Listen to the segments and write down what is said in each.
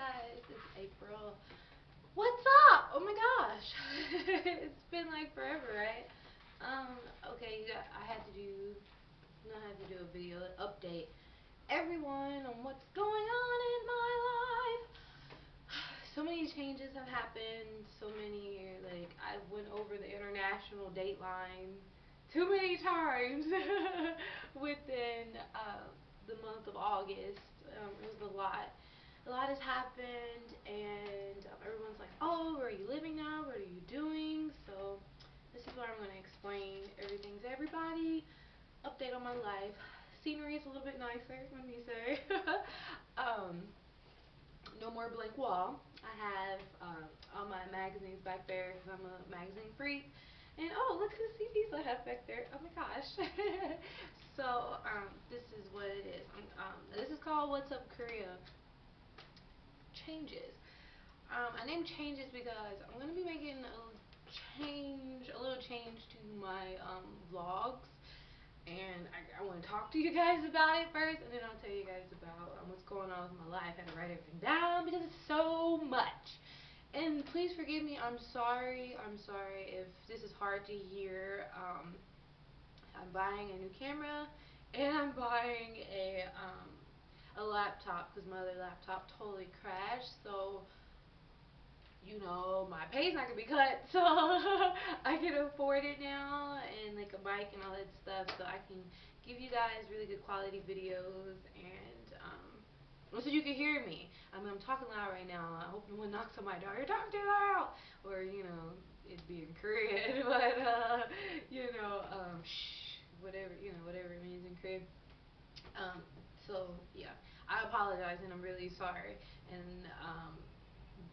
guys, it's April. What's up? Oh my gosh. It's been like forever, right? Okay, I had to do I had to do a video update everyone on what's going on in my life. So many changes have happened, so many like I went over the international date line too many times within the month of August. It was a lot. A lot has happened, and everyone's like, "Oh, where are you living now? What are you doing?" So this is where I'm going to explain everything to everybody. Update on my life. Scenery is a little bit nicer, let me say. um, no more blank wall. I have all my magazines back there because I'm a magazine freak. And oh, look whose CDs I have back there. Oh my gosh. So this is what it is. This is called What's Up Korea. Changes. I named changes because I'm gonna be making a little change to my vlogs, and I want to talk to you guys about it first, and then I'll tell you guys about what's going on with my life. I had to write everything down because it's so much. And please forgive me. I'm sorry. I'm sorry if this is hard to hear. I'm buying a new camera, and I'm buying a laptop because my other laptop totally crashed. So my pay's not gonna be cut, so I can afford it now, and like a mic and all that stuff, so I can give you guys really good quality videos, and so you can hear me. I mean, I'm talking loud right now. I hope no one knocks on my door. You're talking too loud, or it'd be in Korean, but shh, whatever it means in Korean. So yeah, I apologize, and I'm really sorry, and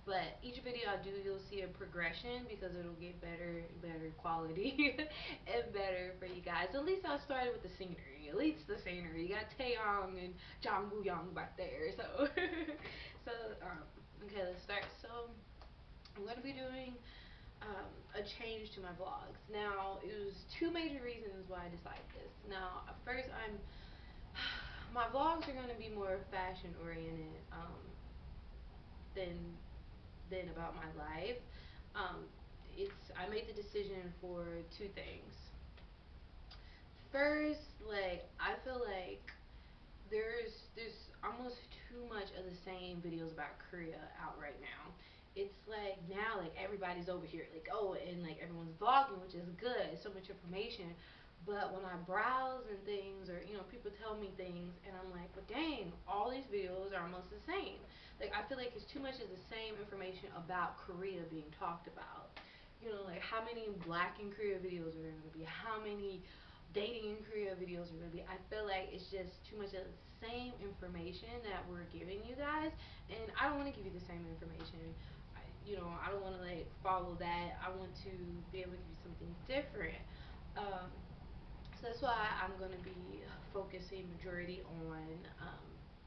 but each video I do, you'll see a progression because it'll get better and better quality and better for you guys. At least I started with the scenery. At least the scenery. You got Taeyong and Jangwoo back there. So, so okay, let's start. So I'm gonna be doing a change to my vlogs. Now, it was two major reasons why I decided this. Now, first, my vlogs are gonna be more fashion oriented than about my life. Um, I made the decision for two things. First, like I feel like there's almost too much of the same videos about Korea out right now. It's like now like everybody's over here like and like everyone's vlogging, which is good. So much information. But when I browse and things, or people tell me things, and I'm like, but dang, all these videos are almost the same. Like I feel like it's too much of the same information about Korea being talked about. Like how many Black in Korea videos are there going to be? How many dating in Korea videos are going to be? I feel like it's just too much of the same information that we're giving you guys, and I don't want to give you the same information. I don't want to like follow that. I want to be able to give you something different. Um, so that's why I'm going to be focusing majority on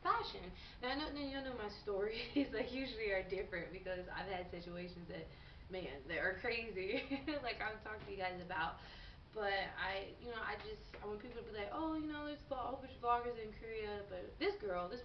fashion. Now, I know you know my stories like usually are different because I've had situations that, man, that are crazy. Like I'm talking to you guys about. But I want people to be like, oh, there's a whole bunch of vloggers in Korea, but this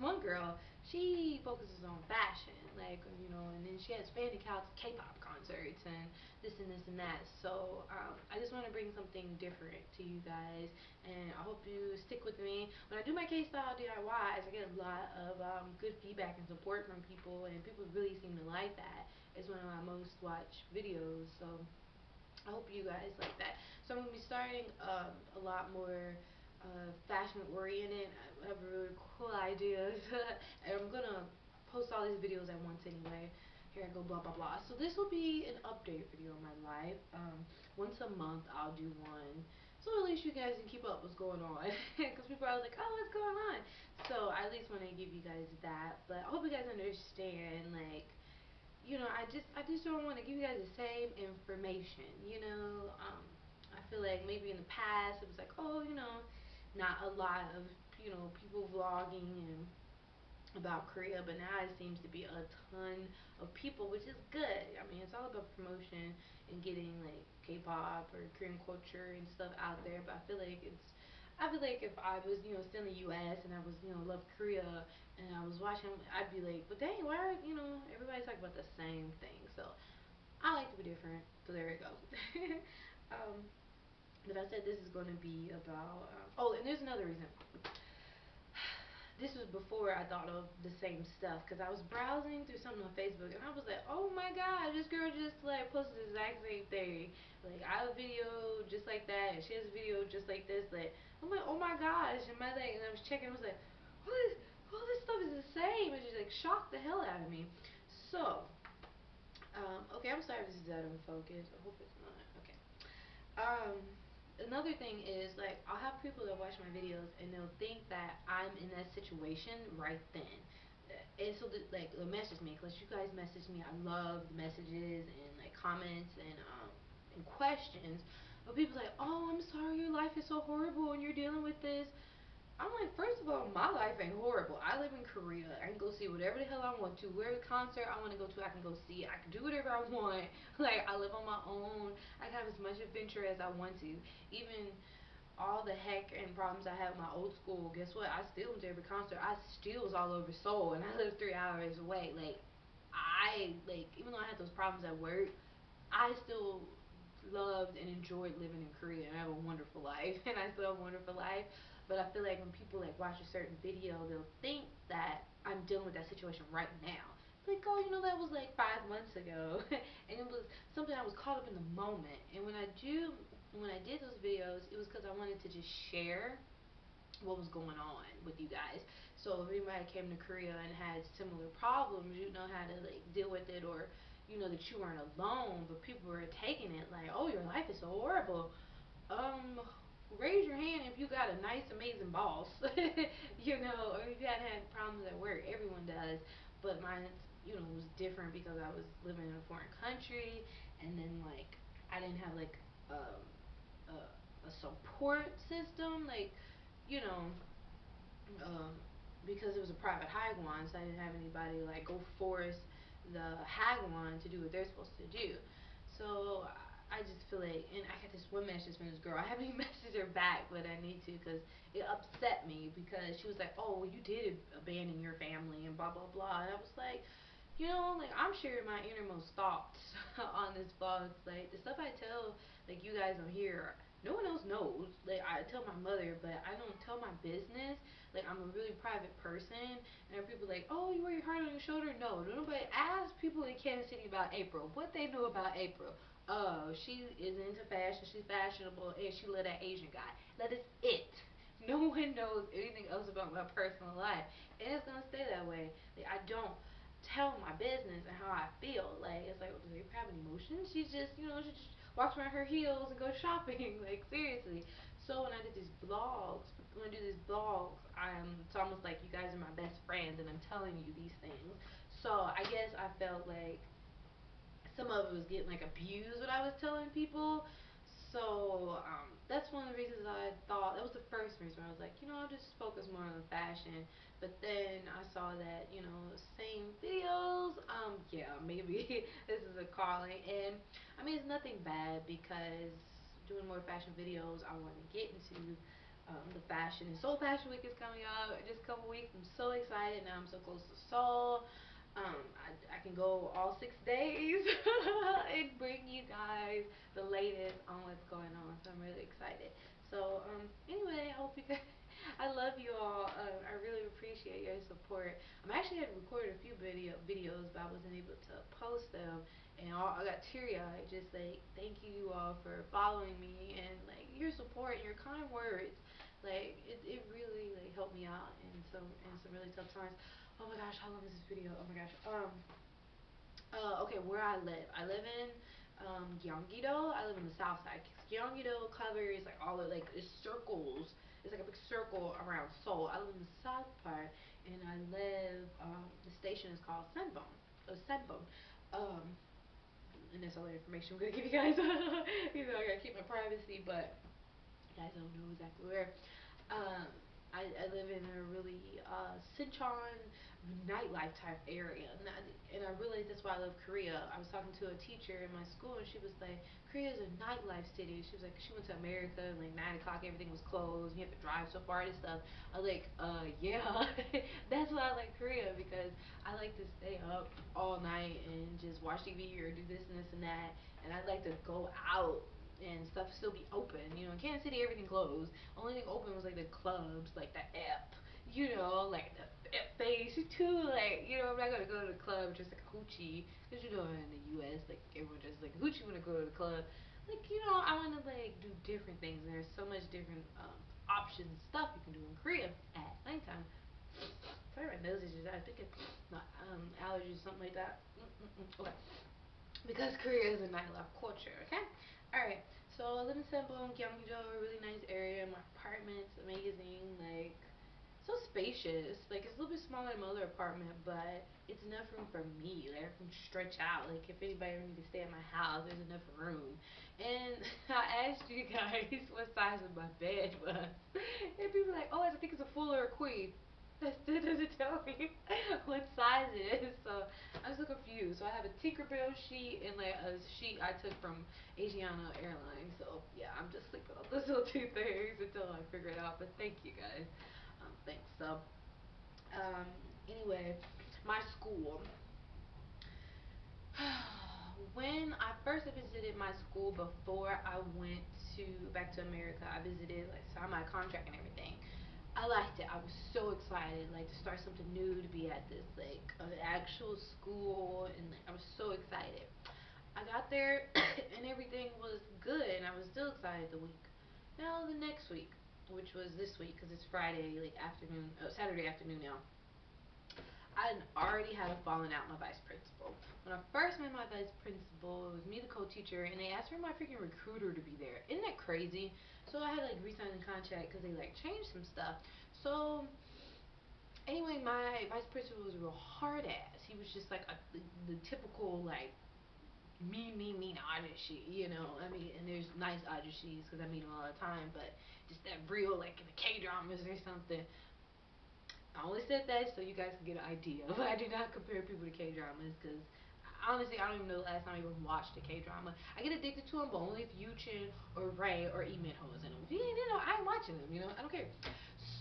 one girl, she focuses on fashion, like, and then she has fan accounts, K-pop concerts, and this and that. So I just want to bring something different to you guys, and I hope you stick with me. When I do my K-style DIYs, I get a lot of good feedback and support from people, and people really seem to like that. It's one of my most watched videos, so I hope you guys like that. So I'm going to be starting a lot more fashion oriented. I have really cool ideas. And I'm going to post all these videos at once anyway. Here I go, blah, blah, blah. So this will be an update video of my life. Once a month I'll do one. So at least you guys can keep up what's going on. Because people are like, oh, what's going on? So I at least want to give you guys that. But I hope you guys understand, like, I just don't want to give you guys the same information. I feel like maybe in the past it was like, oh, not a lot of people vlogging and about Korea, but now it seems to be a ton of people, which is good. I mean, it's all about promotion and getting like K-pop or Korean culture and stuff out there. But I feel like if I was still in the U.S. and I was love Korea, and I was watching, I'd be like, but dang, why are, everybody's talking about the same thing. So I like to be different. So there we go. um, but I said this is going to be about, oh, and there's another reason. This was before I thought of the same stuff, because I was browsing through something on Facebook and I was like, oh my god, this girl just like posted the exact same thing. Like, I have a video just like that, and she has a video just like this. Like, I'm like, oh my gosh, and my like, and I was checking, I was like, all this stuff is the same. It just like shocked the hell out of me. So, okay, I'm sorry if this is out of focus. I hope it's not. Okay. Um, Another thing is, like, I'll have people that watch my videos and they'll think that I'm in that situation right then. And so, like, they'll message me, because you guys message me. I love the messages and, like, comments and questions. But people like, oh, I'm sorry, your life is so horrible and you're dealing with this. I'm like, first of all, my life ain't horrible. I live in Korea. I can go see whatever the hell I want to. Wherever concert I want to go to, I can go see. I can do whatever I want. Like, I live on my own. I can have as much adventure as I want to. Even all the heck and problems I had with my old school, guess what? I still went to every concert. I still was all over Seoul, and I live 3 hours away. Like, even though I had those problems at work, I still loved and enjoyed living in Korea, and I have a wonderful life, and I still have a wonderful life. But I feel like when people like watch a certain video, they'll think that I'm dealing with that situation right now. Like, oh, that was like 5 months ago, and it was something I was caught up in the moment. And when I did those videos, it was because I wanted to just share what was going on with you guys. So if anybody came to Korea and had similar problems, you know how to like deal with it, or that you weren't alone. But people were taking it like, oh, your life is so horrible. Um, Raise your hand if you got a nice, amazing boss, or if you hadn't had problems at work. Everyone does, but mine, was different because I was living in a foreign country, and then like I didn't have like a support system, like you know um, because it was a private hagwon, so I didn't have anybody like go force the hagwon to do what they're supposed to do. So I just feel like, and I got this one message from this girl. I haven't even messaged her back, but I need to, because it upset me, because she was like, "Oh, well, you did abandon your family and blah blah blah," and I was like, like, I'm sharing my innermost thoughts on this vlog. Like, the stuff I tell, like, you guys don't hear. No one else knows. Like, I tell my mother, but I don't tell my business. Like, I'm a really private person, and there are people like, oh, you wear your heart on your shoulder. No, nobody ask people in Kansas City about April. What they know about April? Oh, she is into fashion. She's fashionable, and she love that Asian guy. That is it. No one knows anything else about my personal life, and it's gonna stay that way. Like, I don't tell my business and how I feel. Like, it's like, do you have emotions? She just walks around her heels and goes shopping. Like, seriously. So when I did these vlogs, when I do these vlogs, it's almost like you guys are my best friends, and I'm telling you these things. So I guess I felt like some of it was getting like abused what I was telling people. So that's one of the reasons I thought, that was the first reason I was like, I'll just focus more on fashion. But then I saw that, same videos, yeah, maybe this is a calling. And I mean, it's nothing bad, because doing more fashion videos, I want to get into the fashion. And Seoul Fashion Week is coming up in just a couple weeks. I'm so excited. Now I'm so close to Seoul. I can go all 6 days and bring you guys the latest on what's going on. So I'm really excited. So anyway, I hope you guys. I love you all. I really appreciate your support. I'm actually had recorded a few videos, but I wasn't able to post them, and I got teary eyed. Just like, thank you all for following me, and like your support, your kind words. Like, it really like helped me out in some really tough times. Oh my gosh, how long is this video? Oh my gosh. Okay, where I live in Gyeonggi-do. I live in the south side. Gyeonggi-do covers like all the, like, it's circles. It's like a big circle around Seoul. I live in the south part, and I live. The station is called Sanbong. Sanbong. Um, and that's all the information I'm gonna give you guys. I gotta keep my privacy, but you guys don't know exactly where. Um, I live in a really Sinchon nightlife type area, and I realized that's why I love Korea. I was talking to a teacher in my school, and she was like, "Korea is a nightlife city." She was like, she went to America, and like 9 o'clock, everything was closed. You have to drive so far and stuff. I was like, yeah, that's why I like Korea because I like to stay up all night and just watch TV or do this and this and that, and I like to go out and stuff still be open. You know, in Kansas City, everything closed. Only thing open was like the clubs, like the app. You know, like the app face too. Like, you know, I'm not gonna go to the club just like a hoochie, cause you know in the U.S. like everyone just like hoochie when I go to the club. Like, you know, I want to like do different things. And there's so much different options and stuff you can do in Korea at nighttime. Sorry, my nose is just. I think it's not allergies, something like that. Okay, because Korea is a nightlife culture. Okay, all right. So I live in Sanbong, Gyeonggi-do, a really nice area. My apartment's amazing. Like so spacious. Like it's a little bit smaller than my other apartment, but it's enough room for me. Like I can stretch out. Like if anybody ever need to stay at my house, there's enough room. And I asked you guys what size of my bed was, and people were like, "Oh, I think it's a full or a queen." That still doesn't tell me what size it is, so I'm so confused. So I have a Tinkerbell sheet and like a sheet I took from Asiana Airlines. So yeah, I'm just sleeping on those little two things until I figure it out. But thank you guys. Thanks. So um, anyway, my school. When I first visited my school before I went to back to America, I visited like signed my contract and everything. I liked it. I was so excited, like to start something new, to be at this like an actual school, and like, I was so excited. I got there and everything was good, and I was still excited the week. Now the next week, which was this week, because it's Friday like afternoon, Saturday afternoon now. I had already had a falling out with my vice principal. When I first met my vice principal, it was me, the co-teacher, and they asked for my freaking recruiter to be there. Isn't that crazy? So I had like re-sign the contract because they like changed some stuff. So anyway, my vice principal was a real hard ass. He was just like the typical like mean Ajashi, you know. I mean, and there's nice Ajashis because I meet them all the time, but just that real like in the K dramas or something. I only said that so you guys can get an idea. I do not compare people to K dramas because honestly, I don't even know the last time I even watched a K drama. I get addicted to them, but only if Yuchin or Ray or Lee Min-ho is in them. If you ain't in them, I ain't watching them. You know, I don't care.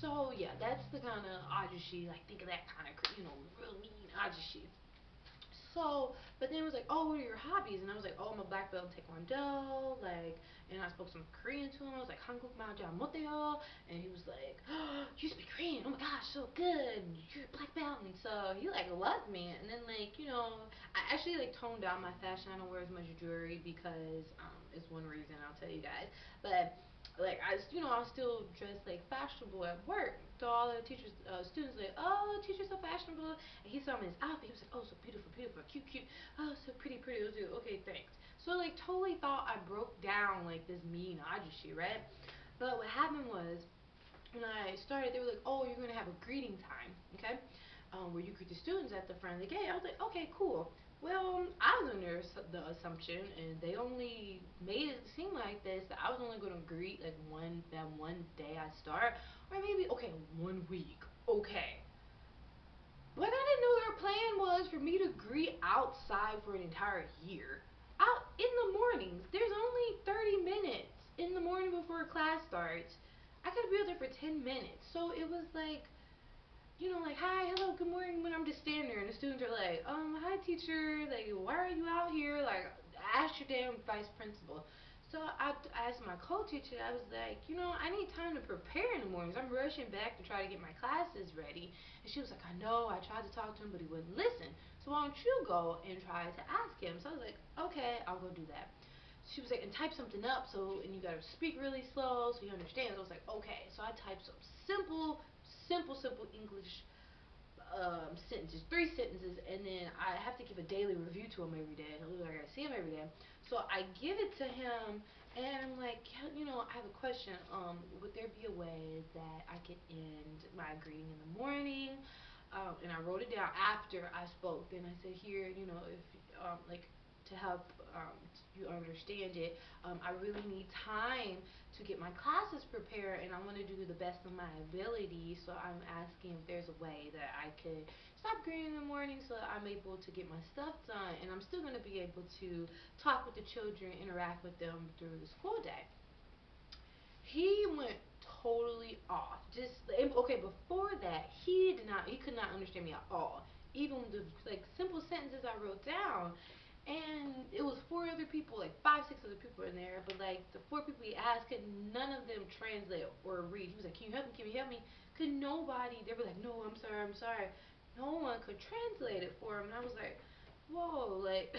So yeah, that's the kind of ajushi. Like think of that kind of real mean ajushi. So, but then it was like, oh, what are your hobbies? And I was like, oh, I'm a black belt in Taekwondo, like, and I spoke some Korean to him. I was like, Hanguk Maja Moteo, and he was like, oh, you speak Korean? Oh my gosh, so good! You're a black belt, and so he like loved me. And then like, I actually like toned down my fashion. I don't wear as much jewelry because it's one reason I'll tell you guys, but like I still dress like fashionable at work. So all the teachers, students like, oh, teacher's so fashionable. And he saw me in his outfit. He was like, oh, so beautiful, beautiful, cute. Oh, so pretty. I was like, okay, thanks. So like totally thought I broke down like this mean ajushi, right? But what happened was when I started, they were like, oh, you're gonna have a greeting time, okay? Where you greet the students at the front of the gate. I was like, okay, cool. Well, I was under the assumption, and they only made it seem like this, that I was only going to greet like one day I start, or maybe okay 1 week. Okay, but I didn't know their plan was for me to greet outside for an entire year. Out in the mornings. There's only 30 minutes in the morning before class starts. I gotta be out there for 10 minutes. So it was like, like, hi, hello, good morning, when I'm just standing there and the students are like, hi teacher, like, why are you out here? Like, ask your damn vice principal. So I asked my co-teacher, I was like, I need time to prepare in the mornings. I'm rushing back to try to get my classes ready. And she was like, I know, I tried to talk to him, but he wouldn't listen. So why don't you go and try to ask him? So I was like, okay, I'll go do that. She was like, and type something up, and you gotta speak really slow so he understands. I was like, okay. So I typed some simple English sentences, 3 sentences, and then I have to give a daily review to him every day. I gotta see him every day. So I give it to him, and I'm like, I have a question. Would there be a way that I could end my greeting in the morning? And I wrote it down after I spoke. Then I said, here, if like to help you understand it. I really need time to get my classes prepared, and I want to do the best of my ability. So I'm asking if there's a way that I could stop grading in the morning so that I'm able to get my stuff done, and I'm still going to be able to talk with the children, interact with them through the school day. He went totally off. Just okay. Before that, he could not understand me at all. Even the like simple sentences I wrote down, and it was four other people, like five, six other people in there. But like the four people he asked, could none of them translate or read. He was like, "Can you help me? Can you help me?" Could nobody? They were like, "No, I'm sorry, I'm sorry." No one could translate it for him, and I was like, "Whoa!" Like,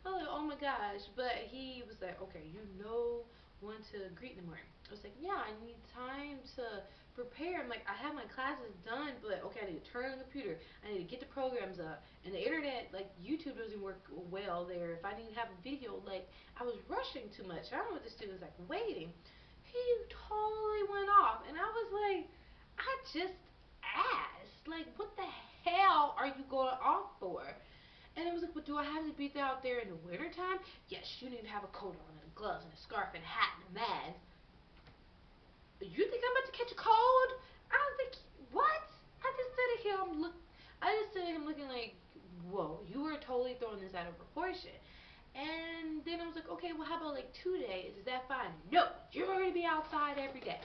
I was like, "Oh my gosh!" But he was like, "Okay, you know when to greet in the morning." I was like, "Yeah, I need time to prepare." I'm like, I have my classes done, but okay, I need to turn on the computer. I need to get the programs up. And the internet, like YouTube doesn't work well there. If I need to have a video, like I was rushing too much. I don't know what the students like waiting. He totally went off. And I was like, I just asked. Like, what the hell are you going off for? And it was like, but do I have to be out there in the wintertime? Yes, you need to have a coat on and gloves and a scarf and a hat and a mask. You think I'm about to catch a cold? I was like, what? I just stood at him looking like, whoa, you were totally throwing this out of proportion. And then I was like, okay, well, how about like 2 days? Is that fine? No, you're going to be outside every day.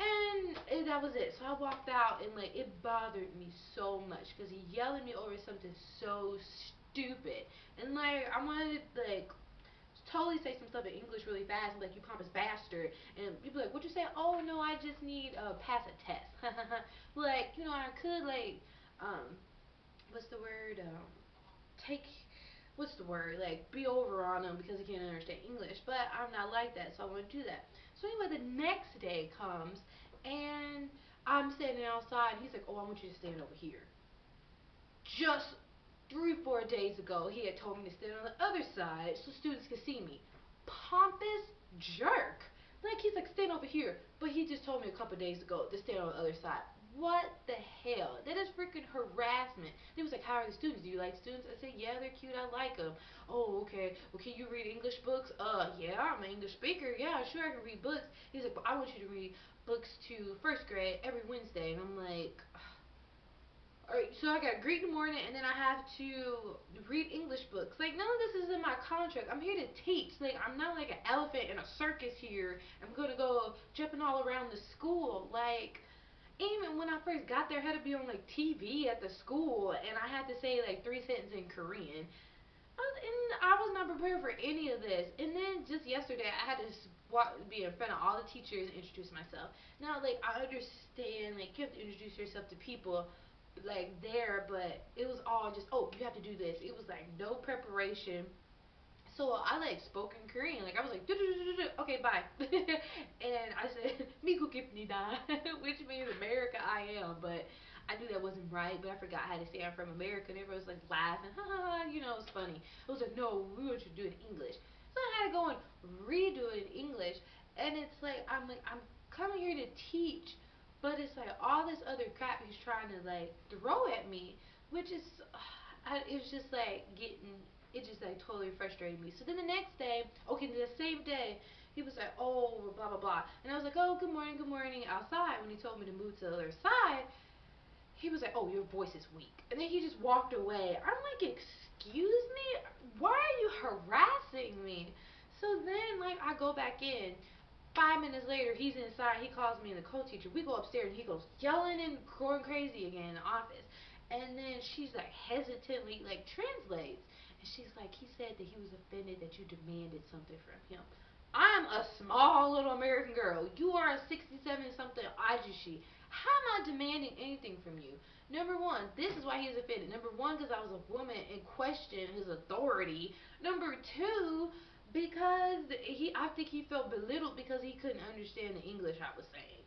And that was it. So I walked out, and like it bothered me so much because he yelled at me over something so stupid. And like I wanted to like totally say some stuff in English really fast, like you pompous bastard, and people like, what you say? Oh no, I just need pass a test. Like I could like what's the word take what's the word like be over on him because he can't understand English, but I'm not like that, so I won't do that. So anyway, the next day comes and I'm standing outside. And he's like, oh, I want you to stand over here. Just 3, 4 days ago, he had told me to stand on the other side so students could see me. Pompous jerk. Like, he's like, stand over here. But he just told me a couple days ago to stand on the other side. What the hell? That is freaking harassment. He was like, how are the students? Do you like students? I said, yeah, they're cute. I like them. Oh, okay. Well, can you read English books? Yeah, I'm an English speaker. Yeah, sure, I can read books. He's like, but I want you to read books to first grade every Wednesday. And I'm like, alright, so I got greet in the morning, and then I have to read English books. Like, none of this is in my contract. I'm here to teach. Like, I'm not like an elephant in a circus here. I'm gonna go jumping all around the school. Like, even when I first got there, I had to be on like TV at the school, and I had to say like 3 sentences in Korean. I was not prepared for any of this. And then just yesterday, I had to be in front of all the teachers and introduce myself. Now, like, I understand, like, you have to introduce yourself to people, like, there, but it was all just, oh, you have to do this. It was, like, no preparation. So I like spoke in Korean. Like I was like, okay, bye. And I said, 미국입니다, which means America I am. But I knew that wasn't right. But I forgot how to say I'm from America. And everyone was like laughing, ha ha ha. It's funny. I was like, no, we want you to do it in English. So I had to go and redo it in English. And it's like I'm coming here to teach, but it's like all this other crap he's trying to like throw at me, which is, it's just like it just like totally frustrated me. So then the next day, okay, the same day, he was like, oh, blah blah blah, and I was like, oh, good morning, outside. When he told me to move to the other side, he was like, oh, your voice is weak, and then he just walked away. I'm like, excuse me, why are you harassing me? So then, like, I go back in. 5 minutes later, he's inside. He calls me and the co-teacher. We go upstairs, and he goes yelling and going crazy again in the office. And then she's like hesitantly like translates, and she's like, he said that he was offended that you demanded something from him. I'm a small little American girl. You are a 67 something Ajushi. How am I demanding anything from you? Number one, this is why he's offended. Number one, because I was a woman and questioned his authority. Number two, because I think he felt belittled because he couldn't understand the English I was saying.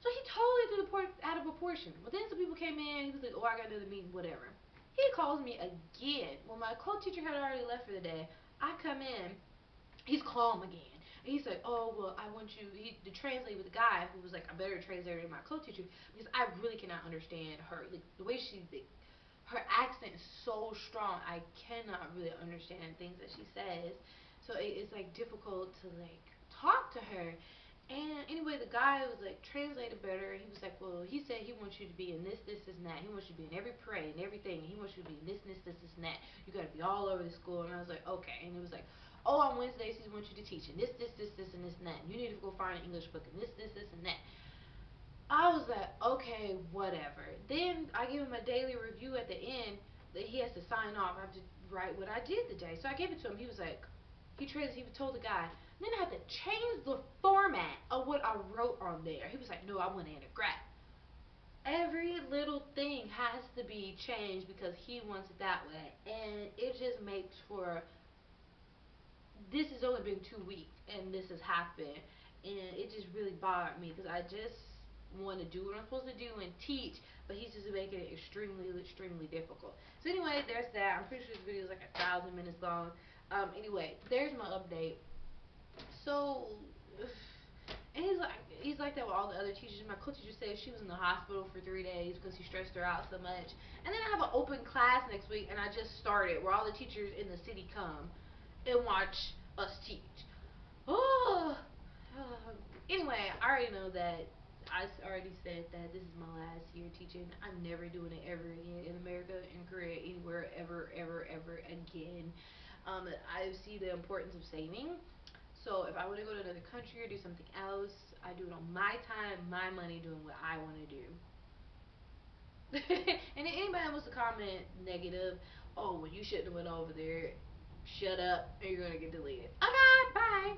So he totally threw the part out of proportion. But then some people came in. He was like, "Oh, I got another meeting, whatever." He calls me again. When my co-teacher had already left for the day, I come in. He's calm again. And he's like, oh, well, I want you to translate with the guy who was like a better translator than my co-teacher because I really cannot understand her. Like, the way she, like, her accent is so strong. I cannot really understand things that she says. So it's like difficult to like talk to her. And anyway, the guy was like translated better. He was like, well, he said he wants you to be in this, and that. He wants you to be in every parade and everything. And he wants you to be in this, and that. You got to be all over the school. And I was like, okay. And he was like, oh, on Wednesdays he wants you to teach and this, and this, and that. And you need to go find an English book and this, and that. I was like, okay, whatever. Then I give him a daily review at the end that he has to sign off. I have to write what I did the day. So I gave it to him. He was like, he told the guy. Then I had to change the format of what I wrote on there. He was like, no, I want an graph. Every little thing has to be changed because he wants it that way. And it just makes for, this has only been 2 weeks and this has happened. And it just really bothered me because I just want to do what I'm supposed to do and teach, but he's just making it extremely difficult. So anyway, there's that. I'm pretty sure this video is like 1,000 minutes long. Anyway, there's my update. So, and he's like that with all the other teachers. My co-teacher said she was in the hospital for 3 days because he stressed her out so much. And then I have an open class next week, and I just started where all the teachers in the city come and watch us teach. Oh, anyway, I already know that. I already said that this is my last year teaching. I'm never doing it ever again in America, in Korea, anywhere, ever again. I see the importance of saving. So if I want to go to another country or do something else, I do it on my time, my money, doing what I want to do. And if anybody wants to comment negative, oh, well, you shouldn't have went over there. Shut up, or you're gonna get deleted. Okay, bye.